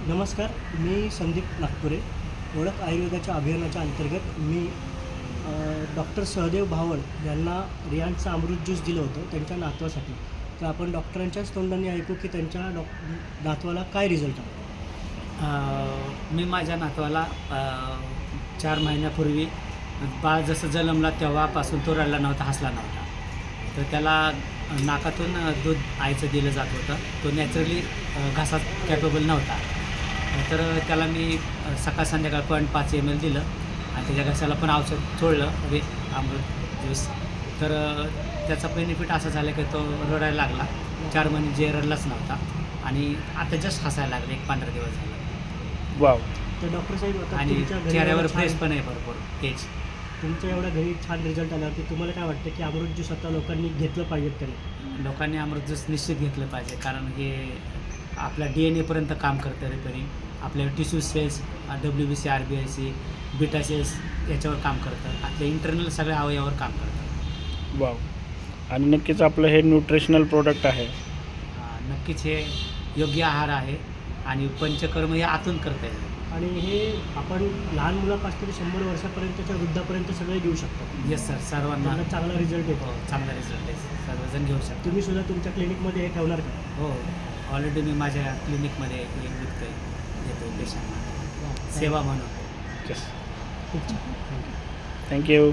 नमस्कार, मी संदीप नागपुरे. ओळख आयुर्वेदाच्या अभियानाच्या अंतर्गत मी डॉक्टर सहदेव भावळ यांना रियांचा अमृत ज्यूस दिलं होतं त्यांच्या नातवासाठी. तर आपण डॉक्टरांच्याच तोंडाने ऐकू की त्यांच्या नातवाला काय रिझल्ट आला. मी माझ्या नातवाला 4 महिन्यापूर्वी बाळ जसं जन्मला तेव्हापासून तो रडला नव्हता, हसला नव्हता. तर त्याला नाकातून दूध आईचं दिलं जात होतं. तो नॅचरली घासात कॅपेबल नव्हता. तर त्याला मी सकाळ संध्याकाळ 0.5 ml दिलं आणि त्याच्या घशाला पण औषध सोडलं अमृत ज्यूस. तर त्याचा बेनिफिट असा झाला की तो रडायला लागला. 4 महिने जे रडलाच नव्हता आणि आता जस्ट हसायला लागले. 15 दिवस झाले. वाव. तर डॉक्टर साहेब, आता आणि तुमच्या घरी चेहऱ्यावर एवढा फ्रेश छान- पण आहे भरपूर तेज. तुमच्या एवढ्या घरी छान रिझल्ट आल्यावरती तुम्हाला काय वाटतं की अमृत ज्यूस आता लोकांनी घेतलं पाहिजेत तरी? लोकांनी अमृत ज्यूस निश्चित घेतलं पाहिजे, कारण हे आपल्या DNA पर्यंत काम करतं. रिपेरिंग आपल्या tissue cells, WBC, RBC, beta cells याच्यावर काम करतं. आपल्या इंटरनल सगळ्या अवयवावर काम करतं. वाव. आणि नक्कीच आपलं हे न्यूट्रिशनल प्रोडक्ट आहे. नक्कीच हे योग्य आहार आहे आणि पंचकर्म हे आतून करता येईल. आणि हे आपण लहान मुलापासून ते 100 वर्षापर्यंतच्या वृद्धापर्यंत सगळे घेऊ शकतो. येस सर, सर्वांना त्यांना चांगला रिझल्ट येतो. हो, चांगला रिझल्ट आहे. सर्वजण घेऊ शकतो. तुम्ही सुद्धा तुमच्या क्लिनिकमध्ये हे ठेवणार का? हो, ऑलरेडी मी माझ्या क्लिनिकमध्ये हे विकतोय, देतो पेशंटना सेवा म्हणून. येस. खूप छान. थँक्यू.